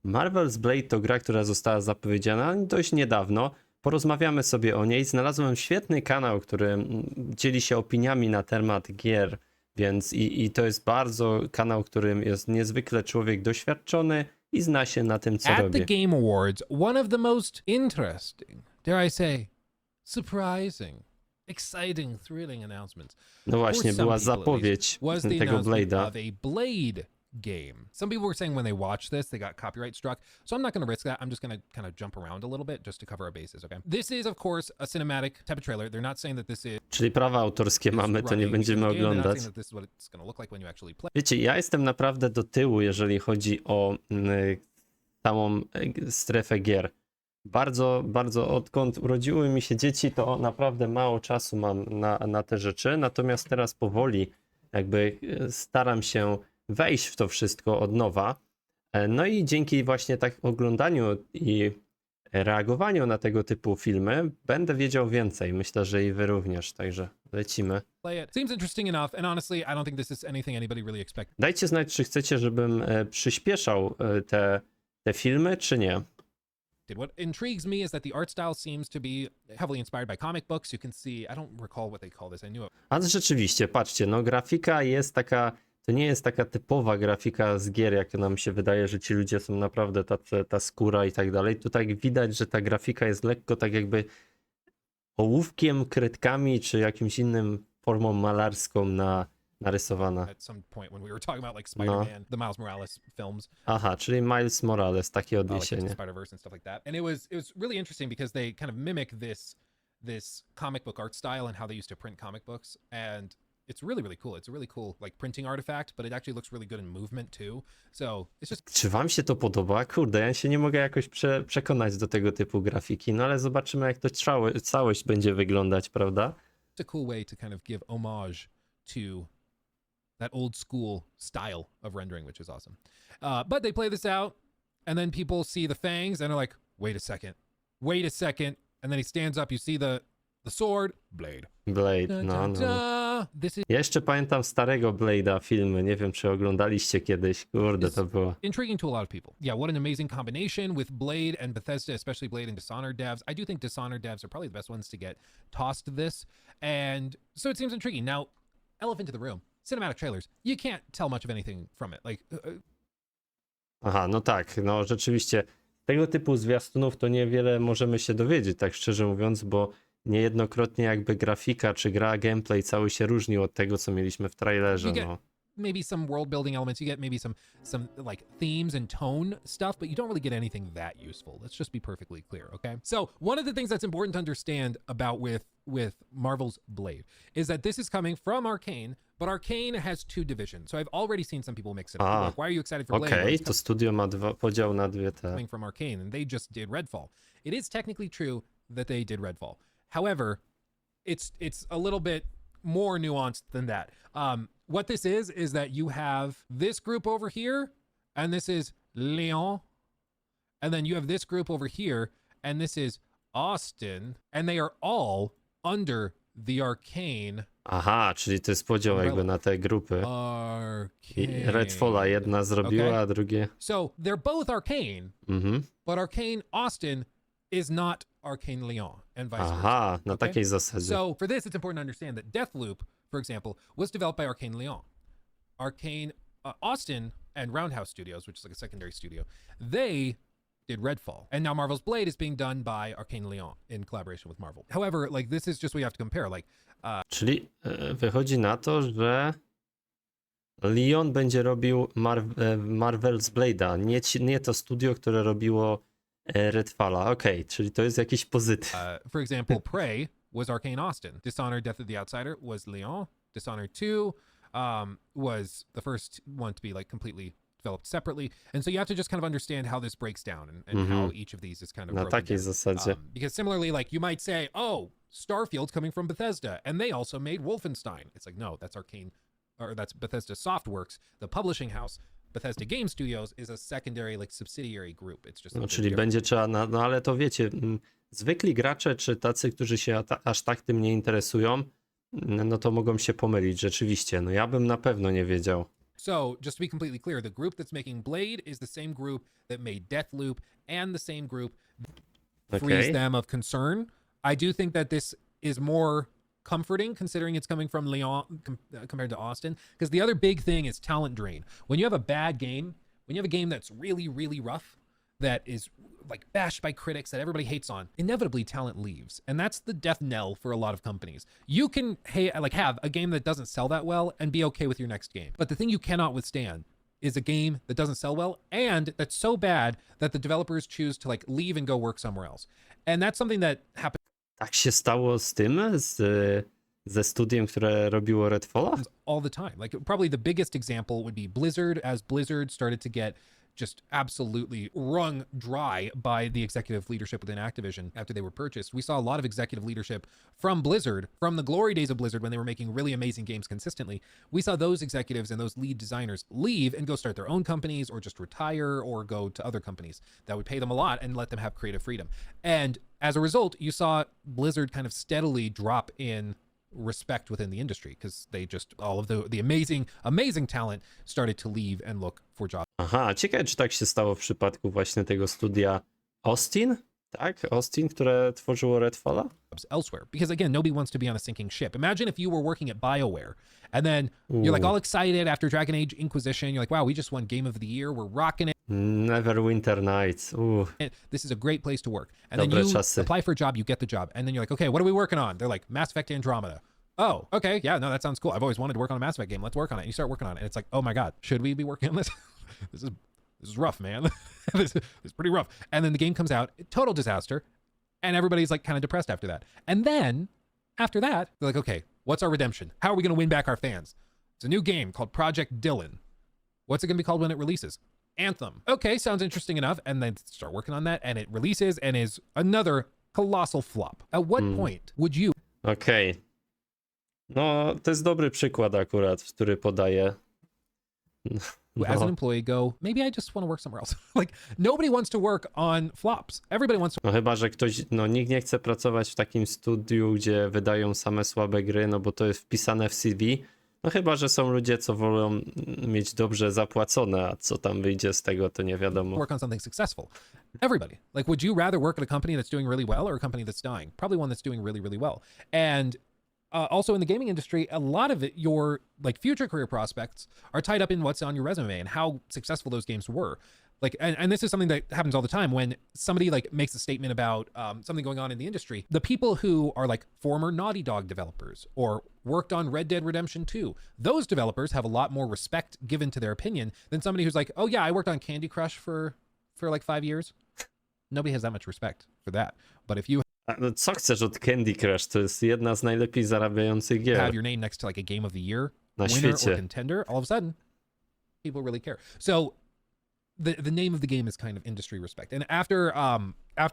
Marvel's Blade to gra, która została zapowiedziana dość niedawno. Porozmawiamy sobie o niej. Znalazłem świetny kanał, który dzieli się opiniami na temat gier, więc i to jest bardzo kanał, którym jest niezwykle człowiek doświadczony i zna się na tym, co At robi. the Game Awards, one of the most interesting, dare I say, surprising, exciting, thrilling announcements. No właśnie, for some była people at zapowiedź least, was the tego announcement Blade'a. of a Blade game. Some people were saying when they watched this, they got copyright struck. So I'm not going to risk that. I'm just going to kind of jump around a little bit just to cover our bases, okay? This is, of course, a cinematic type of trailer. They're not saying that this is Czyli prawa autorskie mamy, to nie running będziemy in the game. They're not oglądać. saying that this is what it's going to look like when you actually play. Wiecie, ja jestem naprawdę do tyłu, jeżeli chodzi o całą strefę gier. Bardzo odkąd urodziły mi się dzieci, to naprawdę mało czasu mam na te rzeczy. Natomiast teraz powoli jakby staram się wejść w to wszystko od nowa. No i dzięki właśnie tak oglądaniu i reagowaniu na tego typu filmy będę wiedział więcej. Myślę, że i wy również, także lecimy. Play it. Seems interesting enough, and honestly, I don't think this is anything anybody really expected. Dajcie znać, czy chcecie, żebym przyspieszał te filmy, czy nie. What intrigues me is that the art style seems to be heavily inspired by comic books. You can see, I don't recall what they call this. I knew it. A rzeczywiście, patrzcie, no grafika jest taka, to nie jest taka typowa grafika z gier, jak nam się wydaje, że ci ludzie są naprawdę ta skóra i tak dalej. Tutaj widać, że ta grafika jest lekko tak jakby ołówkiem, kredkami, czy jakimś innym formą malarską narysowana. At some point when we were talking about like Spider-Man, the Miles Morales films, Aha, czyli Miles Morales, takie like Into odniesienie. the Spider-Verse and stuff like that. And it was really interesting because they kind of mimic this comic book art style and how they used to print comic books, and it's really cool. It's a really cool like printing artifact, but it actually looks really good in movement too. So it's just Czy wam się to podoba? Kurde, ja się nie mogę jakoś przekonać do tego typu grafiki, no ale zobaczymy, jak to całość będzie wyglądać, prawda? a cool way to kind of give homage to that old school style of rendering, which is awesome. But they play this out, and then people see the fangs, and they're like, wait a second. And then he stands up, you see the sword, Blade. Blade, Dun, no. dun, dun. This is Ja jeszcze pamiętam starego Blade'a filmy, nie wiem, czy oglądaliście kiedyś, kurde, to było. intriguing to a lot of people. Yeah, what an amazing combination with Blade and Bethesda, especially Blade and Dishonored devs. I do think Dishonored devs are probably the best ones to get tossed to this. And so it seems intriguing. Now, elephant in the room. Cinematic trailers. You can't tell much of anything from it. Like, Aha, no tak, no rzeczywiście, tego typu zwiastunów to niewiele możemy się dowiedzieć, tak szczerze mówiąc, bo niejednokrotnie jakby grafika czy gra, gameplay cały się różnił od tego, co mieliśmy w trailerze, You get- no. maybe some world building elements. You get maybe some like themes and tone stuff, but you don't really get anything that useful. Let's just be perfectly clear, okay? So one of the things that's important to understand about with Marvel's Blade is that this is coming from Arcane, but Arcane has two divisions. So I've already seen some people mix it up. Like, why are you excited for Blade? Well, Okej, it's to studio ma podział na dwie te. coming from Arcane, and they just did Redfall. It is technically true that they did Redfall. However, it's a little bit more nuanced than that. What this is that you have this group over here, and this is Leon, and then you have this group over here, and this is Austin, and they are all under the Arcane. Aha, czyli to jest podział jakby na te grupy. I Arcane. Redfalla jedna zrobiła, Okay. a drugie. So they're both Arcane, Mhm. but Arcane Austin is not Arcane Leon, and vice versa. Aha, na Okay? takiej zasadzie. So for this, it's important to understand that Deathloop, for example, was developed by Arcane Leon. Arcane Austin and Roundhouse Studios, which is like a secondary studio, they did Redfall. And now Marvel's Blade is being done by Arcane Leon in collaboration with Marvel. However, like this is just what you have to compare. Like Czyli wychodzi na to, że Leon będzie robił Marvel's Blade'a, nie to studio, które robiło Redfalla. Okej, czyli to jest jakiś pozytyw. for example, Prey was Arcane Austin. Dishonored Death of the Outsider was Leon. Dishonored 2 was the first one to be like completely developed separately. And so you have to just kind of understand how this breaks down and how each of these is kind of Na broken takiej down. zasadzie. Because similarly, like you might say, oh, Starfield's coming from Bethesda, and they also made Wolfenstein. It's like, no, that's Arcane, or that's Bethesda Softworks, the publishing house. Bethesda Game Studios is a secondary, like subsidiary group. It's just No, czyli będzie trzeba, no ale to wiecie, zwykli gracze, czy tacy, którzy się aż tak tym nie interesują, no to mogą się pomylić, rzeczywiście. No ja bym na pewno nie wiedział. So just to be completely clear, the group that's making Blade is the same group that made Deathloop, and the same group frees them of concern. I do think that this is more comforting considering it's coming from Leon compared to Austin, because the other big thing is talent drain. When you have a bad game, when you have a game that's really, really rough, that is like bashed by critics, that everybody hates on, inevitably talent leaves. And that's the death knell for a lot of companies. You can have a game that doesn't sell that well and be okay with your next game. But the thing you cannot withstand is a game that doesn't sell well and that's so bad that the developers choose to like leave and go work somewhere else. And that's something that happens Tak się stało z tym, ze studiem, które robiło Redfalla? all the time. Like probably the biggest example would be Blizzard. As Blizzard started to get just absolutely wrung dry by the executive leadership within Activision after they were purchased, we saw a lot of executive leadership from Blizzard, from the glory days of Blizzard when they were making really amazing games consistently. We saw those executives and those lead designers leave and go start their own companies or just retire or go to other companies that would pay them a lot and let them have creative freedom. And as a result, you saw Blizzard kind of steadily drop in respect within the industry because they just, all of the amazing talent started to leave and look for jobs Aha, ciekawe, czy tak się stało w przypadku właśnie tego studia Austin? Tak, Austin, które tworzyło Redfalla? elsewhere. Because again, nobody wants to be on a sinking ship. Imagine if you were working at BioWare and then you're like all excited after Dragon Age Inquisition. You're like, wow, we just won Game of the Year. We're rocking it. Neverwinter Nights. This is a great place to work. And then Dobre you czasy. apply for a job, you get the job. And then you're like, okay, what are we working on? They're like, Mass Effect Andromeda. Oh, okay. Yeah, no, that sounds cool. I've always wanted to work on a Mass Effect game. Let's work on it. And you start working on it. And it's like, oh my God, should we be working on this? This is rough, man. This is pretty rough. And then the game comes out, total disaster. And everybody's like kind of depressed after that. And then after that, they're like, okay, what's our redemption? How are we going to win back our fans? It's a new game called Project Dylan. What's it going to be called when it releases? Anthem. Okay, sounds interesting enough. And then start working on that. And it releases and is another colossal flop. At what point would you... Okej. No, to jest dobry przykład akurat, który podaję. as an employee go, maybe I just want to work somewhere else. Like nobody wants to work on flops. Everybody wants to... No chyba, że nikt nie chce pracować w takim studiu, gdzie wydają same słabe gry, no bo to jest wpisane w CV. No chyba, że są ludzie, co wolą mieć dobrze zapłacone, a co tam wyjdzie z tego, to nie wiadomo. Work on something successful. Everybody. Like, would you rather work at a company that's doing really well or a company that's dying? Probably one that's doing really, really well. And also in the gaming industry, a lot of it, your like future career prospects are tied up in what's on your resume and how successful those games were. Like, and this is something that happens all the time when somebody like makes a statement about something going on in the industry. The people who are like former Naughty Dog developers or worked on Red Dead Redemption 2, those developers have a lot more respect given to their opinion than somebody who's like, oh yeah, I worked on Candy Crush for like 5 years. Nobody has that much respect for that. But if you No co chcesz od Candy Crush? To jest jedna z najlepiej zarabiających gier have your name next to like a Game of the Year na winner or świecie. contender, all of a sudden people really care. So the name of the game is kind of industry respect. And after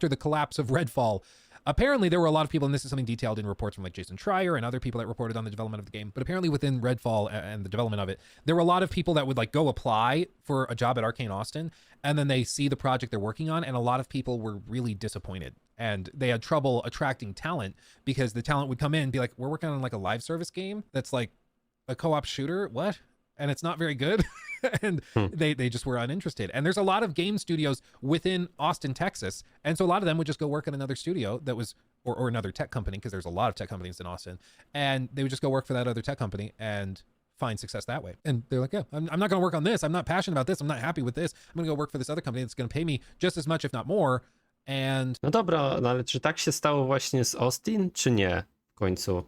the collapse of Redfall, apparently there were a lot of people, and this is something detailed in reports from like Jason Schreier and other people that reported on the development of the game, but apparently within Redfall and the development of it, there were a lot of people that would like go apply for a job at Arcane Austin, and then they see the project they're working on, and a lot of people were really disappointed. And they had trouble attracting talent because the talent would come in and be like, we're working on like a live service game that's like a co-op shooter. What? And it's not very good. And they just were uninterested. And there's a lot of game studios within Austin, Texas. And so a lot of them would just go work at another studio that was, or another tech company, because there's a lot of tech companies in Austin. And they would just go work for that other tech company and find success that way. And they're like, yeah, I'm not going to work on this. I'm not passionate about this. I'm not happy with this. I'm going to go work for this other company that's going to pay me just as much, if not more. And No dobra, no ale czy tak się stało właśnie z Austin, czy nie w końcu?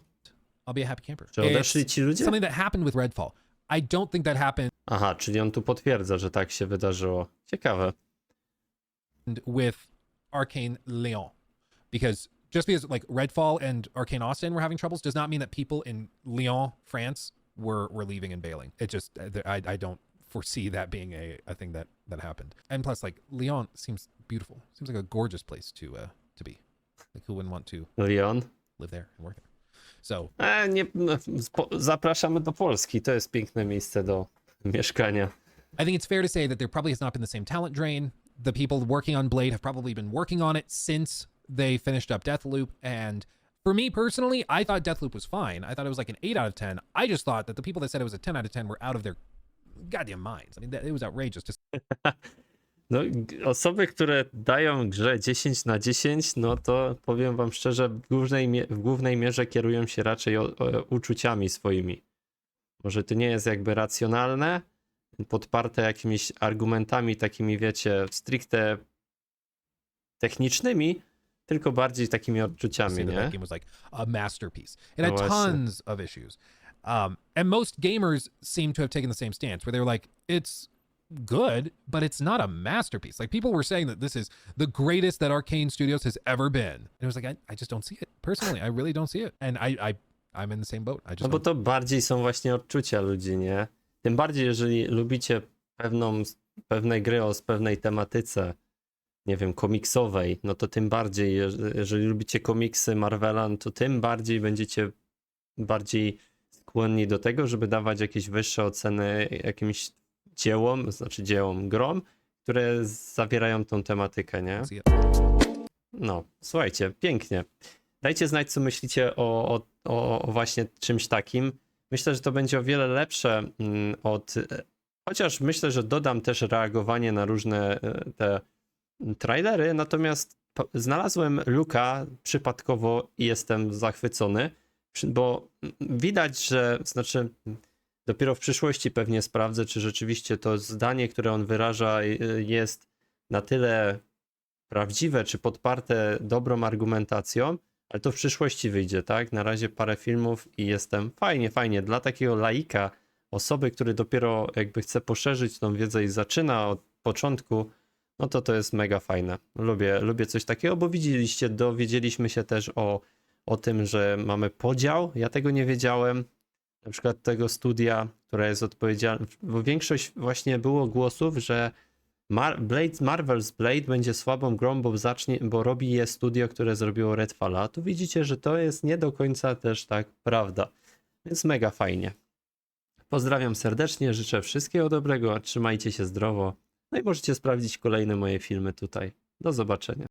I'll be a happy camper. Czy odeszli ci ludzie? Something that happened with Redfall. I don't think that happened Aha, czyli on tu potwierdza, że tak się wydarzyło. Ciekawe. with Arcane Lyon, because just because like Redfall and Arcane Austin were having troubles does not mean that people in Lyon, France were leaving and bailing. It just, I don't foresee that being a thing that happened. And plus like Lyon seems beautiful. Seems like a gorgeous place to be. Like who wouldn't want to Leon? live there and work there? So Nie, zapraszamy do Polski. To jest piękne miejsce do mieszkania. I think it's fair to say that there probably has not been the same talent drain. The people working on Blade have probably been working on it since they finished up Deathloop. And for me personally, I thought Deathloop was fine. I thought it was like an 8 out of 10. I just thought that the people that said it was a 10 out of 10 were out of their goddamn minds. I mean, it was outrageous. Just No, osoby, które dają grze 10 na 10, no to powiem wam szczerze, w głównej mierze kierują się raczej uczuciami swoimi. Może to nie jest jakby racjonalne, podparte jakimiś argumentami takimi, wiecie, stricte technicznymi, tylko bardziej takimi odczuciami, say that nie? that game was like a masterpiece. It No had właśnie. tons of issues. And most gamers seem to have taken the same stance where they're like, it's good, but it's not a masterpiece. Like people were saying that this is the greatest that Arcane Studios has ever been. And it was like, I just don't see it. Personally, I really don't see it. And I'm in the same boat. I just No bo don't. to bardziej są właśnie odczucia ludzi, nie? Tym bardziej, jeżeli lubicie pewne gry o pewnej tematyce, nie wiem, komiksowej, no to tym bardziej, jeżeli lubicie komiksy Marvela, no to tym bardziej będziecie bardziej skłonni do tego, żeby dawać jakieś wyższe oceny jakimś grom, które zawierają tą tematykę, nie? See it. No, słuchajcie, pięknie. Dajcie znać, co myślicie o właśnie czymś takim. Myślę, że to będzie o wiele lepsze chociaż myślę, że dodam też reagowanie na różne te trailery, natomiast znalazłem Luka przypadkowo i jestem zachwycony, bo widać, że znaczy dopiero w przyszłości pewnie sprawdzę, czy rzeczywiście to zdanie, które on wyraża, jest na tyle prawdziwe, czy podparte dobrą argumentacją, ale to w przyszłości wyjdzie, tak? Na razie parę filmów i jestem fajnie. Dla takiego laika, osoby, który dopiero jakby chce poszerzyć tą wiedzę i zaczyna od początku, no to jest mega fajne. Lubię coś takiego, bo dowiedzieliśmy się też o tym, że mamy podział. Ja tego nie wiedziałem. Na przykład tego studia, które jest odpowiedzialne, bo większość właśnie było głosów, że Marvel's Blade będzie słabą grą, bo robi je studio, które zrobiło Redfalla. A tu widzicie, że to jest nie do końca też tak prawda. Więc mega fajnie. Pozdrawiam serdecznie, życzę wszystkiego dobrego, trzymajcie się zdrowo. No i możecie sprawdzić kolejne moje filmy tutaj. Do zobaczenia.